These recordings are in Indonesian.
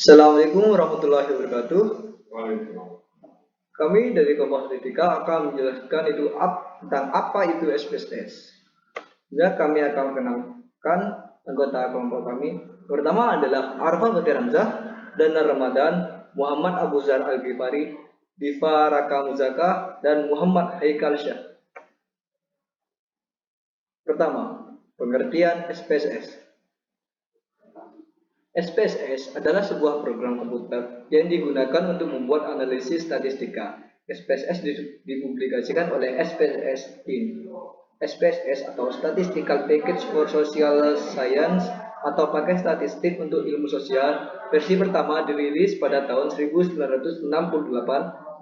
Assalamualaikum warahmatullahi wabarakatuh. Kami dari Kompas Politika akan menjelaskan tentang apa itu SPSS. Ya, kami akan mengenalkan anggota kelompok kami. Pertama adalah Arfa Fatir Hamzah, Dana Ramadan, Muhammad Abu Zar Al-Ghifari, Diva Raka Muzaka, dan Muhammad Haikal Syah. Pertama, pengertian SPSS. SPSS adalah sebuah program komputer yang digunakan untuk membuat analisis statistika. SPSS dipublikasikan oleh SPSS Team. SPSS atau Statistical Package for Social Science atau paket statistik untuk ilmu sosial, versi pertama dirilis pada tahun 1968,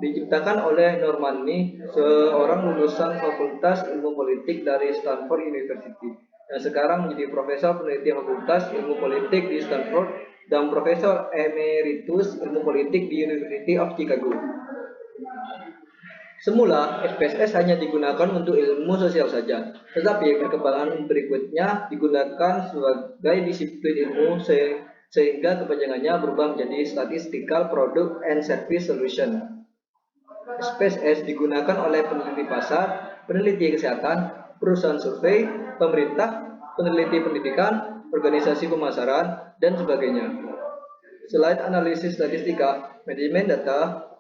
diciptakan oleh Norman Mee, seorang lulusan Fakultas Ilmu Politik dari Stanford University, yang sekarang menjadi Profesor Peneliti Fakultas Ilmu Politik di Stanford dan Profesor Emeritus Ilmu Politik di University of Chicago. Semula, SPSS hanya digunakan untuk ilmu sosial saja, tetapi perkembangan berikutnya digunakan sebagai disiplin ilmu sehingga kepanjangannya berubah menjadi Statistical Product and Service Solution. SPSS digunakan oleh peneliti pasar, peneliti kesehatan, perusahaan survei, pemerintah, peneliti pendidikan, organisasi pemasaran, dan sebagainya. Selain analisis statistika, manajemen data,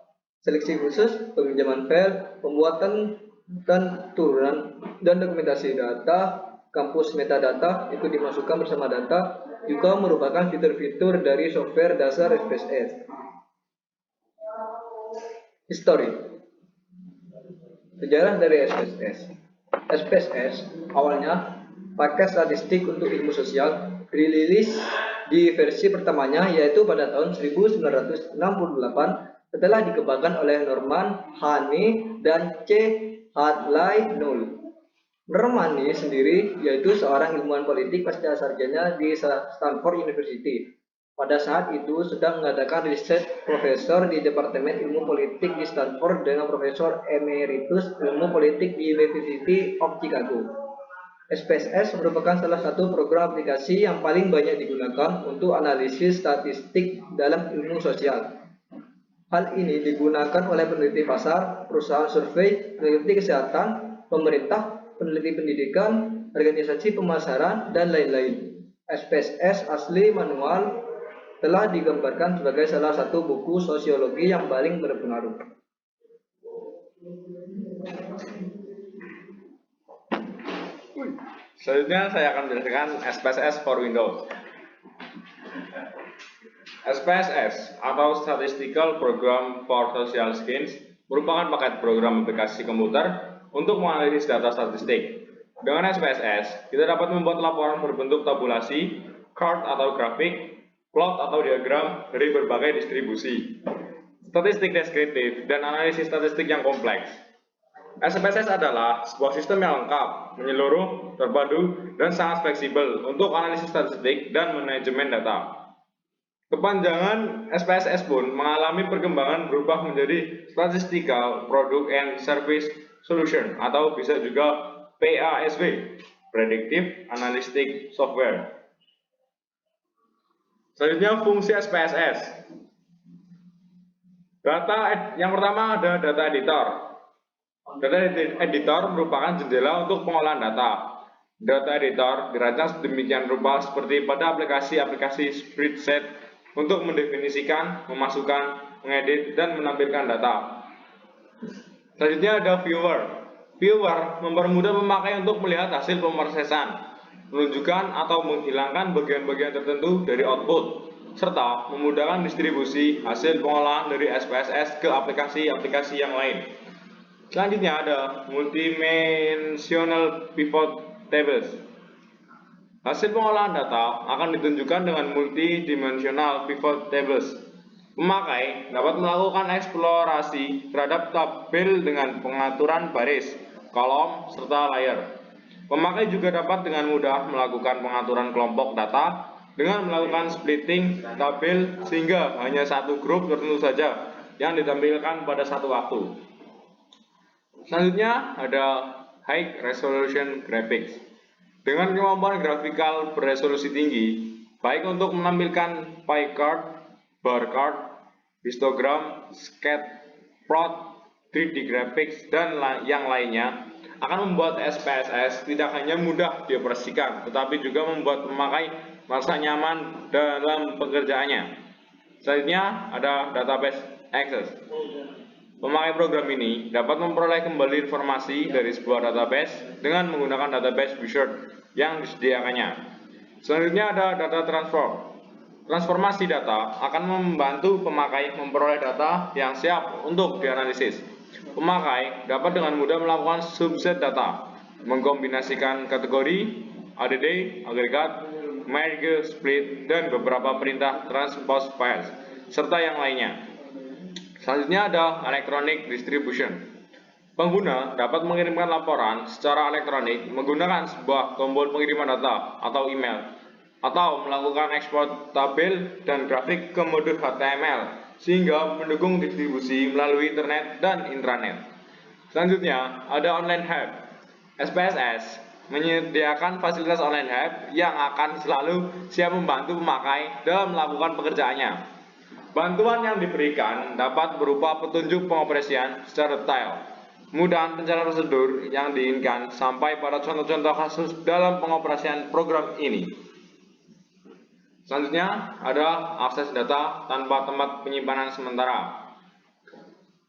seleksi khusus, peminjaman file, pembuatan dan turunan, dan dokumentasi data, kampus metadata ikut dimasukkan bersama data, juga merupakan fitur-fitur dari software dasar SPSS. History. Sejarah dari SPSS. SPSS awalnya paket statistik untuk ilmu sosial, dirilis di versi pertamanya yaitu pada tahun 1968 setelah dikembangkan oleh Norman Mee dan C. Hadley Null. Norman Mee sendiri yaitu seorang ilmuwan politik pasca sarjana di Stanford University. Pada saat itu sedang mengadakan riset profesor di Departemen Ilmu Politik di Stanford dengan Profesor Emeritus Ilmu Politik di University of Chicago. SPSS merupakan salah satu program aplikasi yang paling banyak digunakan untuk analisis statistik dalam ilmu sosial. Hal ini digunakan oleh peneliti pasar, perusahaan survei, peneliti kesehatan, pemerintah, peneliti pendidikan, organisasi pemasaran, dan lain-lain. SPSS asli manual telah digambarkan sebagai salah satu buku sosiologi yang paling berpengaruh. Selanjutnya saya akan menjelaskan SPSS for Windows. SPSS atau Statistical Program for Social Science merupakan paket program aplikasi komputer untuk menganalisis data statistik. Dengan SPSS, kita dapat membuat laporan berbentuk tabulasi, chart atau grafik, plot atau diagram dari berbagai distribusi, statistik deskriptif, dan analisis statistik yang kompleks. SPSS adalah sebuah sistem yang lengkap, menyeluruh, terpadu, dan sangat fleksibel untuk analisis statistik dan manajemen data. Kepanjangan SPSS pun mengalami perkembangan berubah menjadi Statistical Product and Service Solution atau bisa juga PASW, Predictive Analytic Software. Selanjutnya fungsi SPSS. Yang pertama ada data editor. Data editor merupakan jendela untuk pengolahan data. Data editor dirancang sedemikian rupa seperti pada aplikasi-aplikasi spreadsheet untuk mendefinisikan, memasukkan, mengedit, dan menampilkan data. Selanjutnya ada viewer. Viewer mempermudah pemakai untuk melihat hasil pemrosesan, menunjukkan atau menghilangkan bagian-bagian tertentu dari output, serta memudahkan distribusi hasil pengolahan dari SPSS ke aplikasi-aplikasi yang lain. Selanjutnya ada multidimensional pivot tables. Hasil pengolahan data akan ditunjukkan dengan multidimensional pivot tables. Pemakai dapat melakukan eksplorasi terhadap tabel dengan pengaturan baris, kolom, serta layar. Pemakai juga dapat dengan mudah melakukan pengaturan kelompok data dengan melakukan splitting tabel sehingga hanya satu grup tertentu saja yang ditampilkan pada satu waktu. Selanjutnya ada High Resolution Graphics. Dengan kemampuan grafikal beresolusi tinggi, baik untuk menampilkan pie chart, bar chart, histogram, sketch, plot, 3D graphics, dan yang lainnya akan membuat SPSS tidak hanya mudah dioperasikan, tetapi juga membuat pemakai merasa nyaman dalam pekerjaannya. Selanjutnya ada database access. Pemakai program ini dapat memperoleh kembali informasi dari sebuah database dengan menggunakan database wizard yang disediakannya. Selanjutnya ada data transform. Transformasi data akan membantu pemakai memperoleh data yang siap untuk dianalisis. Pemakai dapat dengan mudah melakukan subset data, mengkombinasikan kategori, ADD, agregat, merge, split, dan beberapa perintah transpose files, serta yang lainnya. Selanjutnya ada electronic distribution. Pengguna dapat mengirimkan laporan secara elektronik menggunakan sebuah tombol pengiriman data atau email, atau melakukan ekspor tabel dan grafik ke mode HTML sehingga mendukung distribusi melalui internet dan intranet. Selanjutnya ada online hub. SPSS menyediakan fasilitas online hub yang akan selalu siap membantu pemakai dalam melakukan pekerjaannya. Bantuan yang diberikan dapat berupa petunjuk pengoperasian secara detail, kemudahan pencarian prosedur yang diinginkan, sampai pada contoh-contoh kasus dalam pengoperasian program ini. Selanjutnya ada akses data tanpa tempat penyimpanan sementara.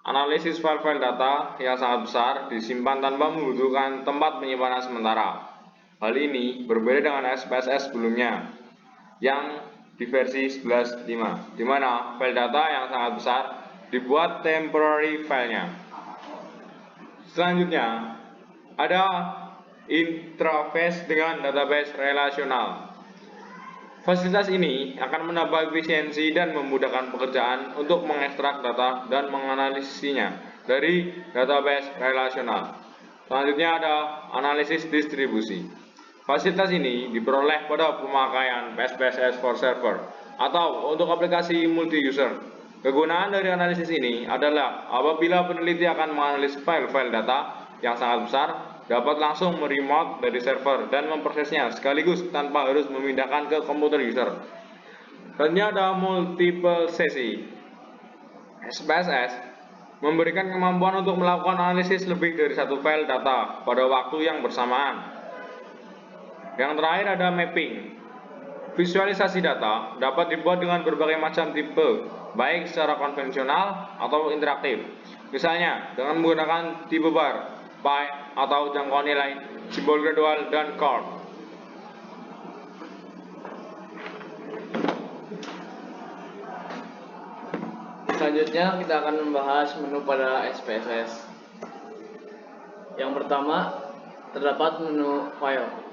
Analisis file-file data yang sangat besar disimpan tanpa membutuhkan tempat penyimpanan sementara. Hal ini berbeda dengan SPSS sebelumnya yang di versi 11.5, di mana file data yang sangat besar dibuat temporary filenya. Selanjutnya ada interface dengan database relasional. Fasilitas ini akan menambah efisiensi dan memudahkan pekerjaan untuk mengekstrak data dan menganalisisnya dari database relasional. Selanjutnya ada analisis distribusi. Fasilitas ini diperoleh pada pemakaian SPSS for server atau untuk aplikasi multi-user. Kegunaan dari analisis ini adalah apabila peneliti akan menganalisis file-file data yang sangat besar, dapat langsung meremote dari server dan memprosesnya sekaligus tanpa harus memindahkan ke komputer user. Selanjutnya ada multiple sesi. SPSS memberikan kemampuan untuk melakukan analisis lebih dari satu file data pada waktu yang bersamaan. Yang terakhir ada mapping. Visualisasi data dapat dibuat dengan berbagai macam tipe, baik secara konvensional atau interaktif. Misalnya dengan menggunakan tipe bar, pie, atau jangkauan nilai, simbol gradual, dan chord. Selanjutnya kita akan membahas menu pada SPSS. Yang pertama, terdapat menu file.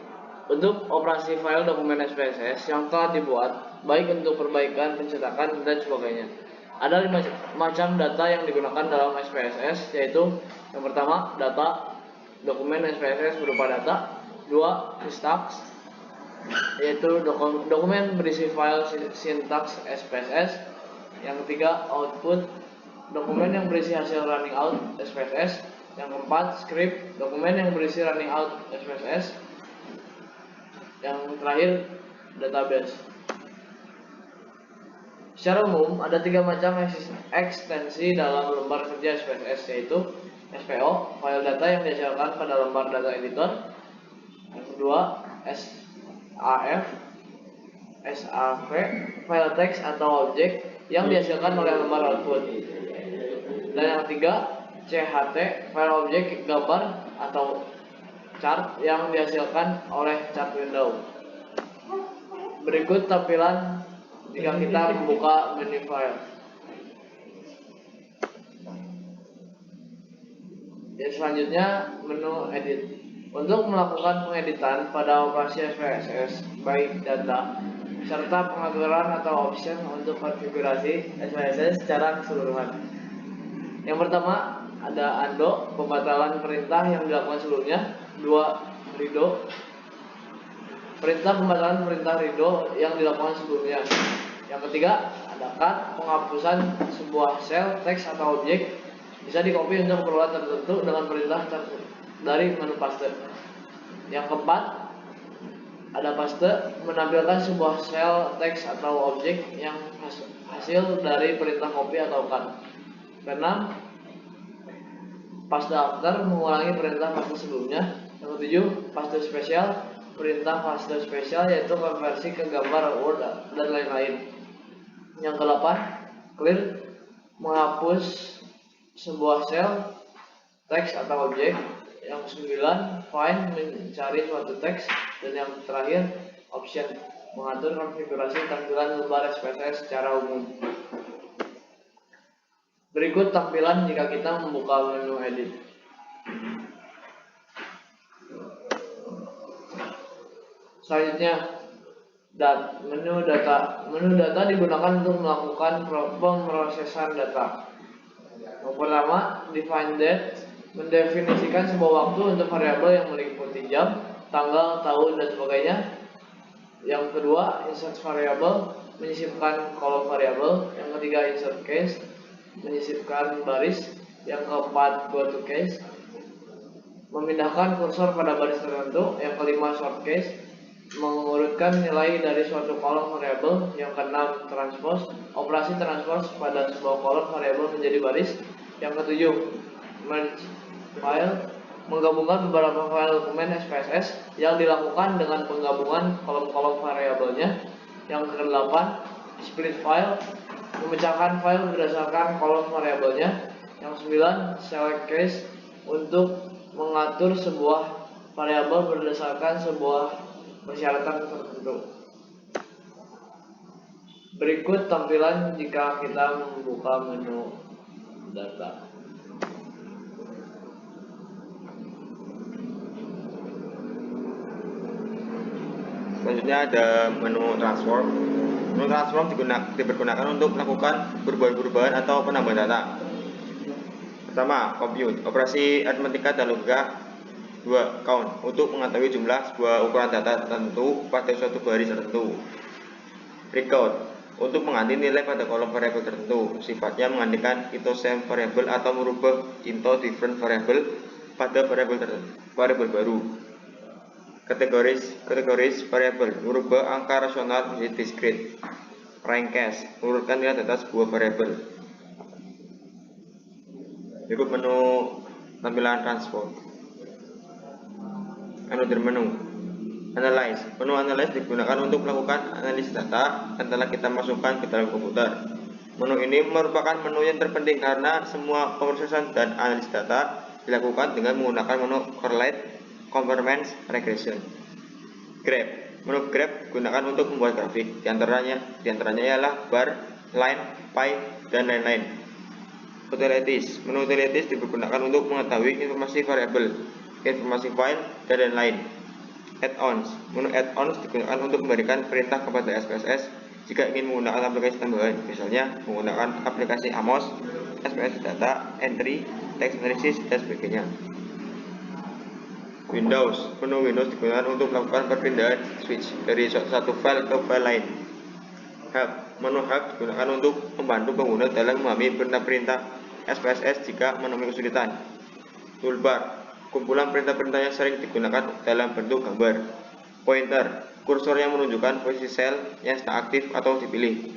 Untuk operasi file dokumen SPSS yang telah dibuat, baik untuk perbaikan, pencetakan, dan sebagainya. Ada 5 macam data yang digunakan dalam SPSS, yaitu yang pertama, data dokumen SPSS berupa data. 2, syntax, yaitu dokumen berisi file sintaks SPSS. Yang ketiga, output, dokumen yang berisi hasil running out SPSS. Yang keempat, script, dokumen yang berisi running out SPSS. Yang terakhir, database. Secara umum, ada 3 macam ekstensi dalam lembar kerja SPSS, yaitu SPO, file data yang dihasilkan pada lembar data editor. Yang kedua, SAF, SAV, file text atau objek yang dihasilkan oleh lembar output. Dan yang ketiga, CHT, file objek gambar atau chart yang dihasilkan oleh chart window. Berikut tampilan jika kita membuka menu file. Dan selanjutnya menu edit. Untuk melakukan pengeditan pada operasi SPSS, baik data serta pengaturan atau option untuk konfigurasi SPSS secara keseluruhan. Yang pertama ada undo, pembatalan perintah yang dilakukan sebelumnya. 2, redo, perintah pembatalan perintah redo yang dilakukan sebelumnya. Yang ketiga ada cut, penghapusan sebuah sel, teks atau objek bisa dikopi untuk keperluan tertentu dengan perintah dari menu paste. Yang keempat ada paste, menampilkan sebuah sel, teks atau objek yang hasil dari perintah copy atau cut. Keenam, paste after mengulangi perintah paste sebelumnya. Yang ketujuh, paste spesial, perintah paste spesial yaitu konversi ke gambar Word dan lain-lain. Yang ke-8, clear, menghapus sebuah sel, teks atau objek. Yang 9, find, mencari suatu teks. Dan yang terakhir, option, mengatur konfigurasi tampilan lembar SPSS secara umum. Berikut tampilan jika kita membuka menu edit. Selanjutnya, menu data. Menu data digunakan untuk melakukan pemrosesan data. Yang pertama, define date, mendefinisikan sebuah waktu untuk variabel yang meliputi jam, tanggal, tahun, dan sebagainya. Yang kedua, insert variable, menyisipkan kolom variabel. Yang ketiga, insert case, menyisipkan baris. Yang keempat, go to case, memindahkan kursor pada baris tertentu. Yang kelima, sort case, mengurutkan nilai dari suatu kolom variabel. Yang keenam, transpose, operasi transpose pada sebuah kolom variabel menjadi baris. Yang ketujuh, merge file, menggabungkan beberapa file dokumen SPSS yang dilakukan dengan penggabungan kolom-kolom variabelnya. Yang ke-8, split file, memecahkan file berdasarkan kolom variabelnya. Yang 9, select case, untuk mengatur sebuah variabel berdasarkan sebuah persyaratan tertentu. Berikut tampilan jika kita membuka menu data. Selanjutnya ada menu transform. Menu transform dipergunakan untuk melakukan perubahan-perubahan atau penambahan data. Pertama, compute, operasi aritmatika dan logika. 2, count, untuk mengetahui jumlah sebuah ukuran data tertentu pada suatu baris tertentu. Record, untuk mengganti nilai pada kolom variabel tertentu, sifatnya menggantikan into same variable atau merubah into different variable pada variabel baru. Kategoris variabel, merubah angka rasional menjadi discrete. Rank case, mengurutkan nilai data sebuah variabel. Berikut menu tampilan transform. Another menu, analyze. Menu analyze digunakan untuk melakukan analisis data yang telah kita masukkan ke dalam komputer. Menu ini merupakan menu yang terpenting karena semua pemrosesan dan analisis data dilakukan dengan menggunakan menu correlate, convergence, regression. Graph, menu graph digunakan untuk membuat grafik. Di antaranya ialah bar, line, pie, dan lain-lain. Utilities, menu utilities digunakan untuk mengetahui informasi variabel, informasi file, dan lain-lain. Add-ons, menu add-ons digunakan untuk memberikan perintah kepada SPSS jika ingin menggunakan aplikasi tambahan, misalnya menggunakan aplikasi Amos, SPSS data, entry, text analysis, dan sebagainya. Windows, menu Windows digunakan untuk melakukan perpindahan switch dari satu file ke file lain. Help, menu help digunakan untuk membantu pengguna dalam memahami perintah-perintah SPSS jika menemui kesulitan. Toolbar, kumpulan perintah-perintah yang sering digunakan dalam bentuk gambar. Pointer, kursor yang menunjukkan posisi sel yang sedang aktif atau dipilih.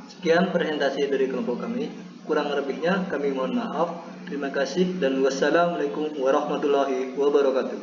Sekian presentasi dari kelompok kami. Kurang lebihnya kami mohon maaf. Terima kasih dan wassalamualaikum warahmatullahi wabarakatuh.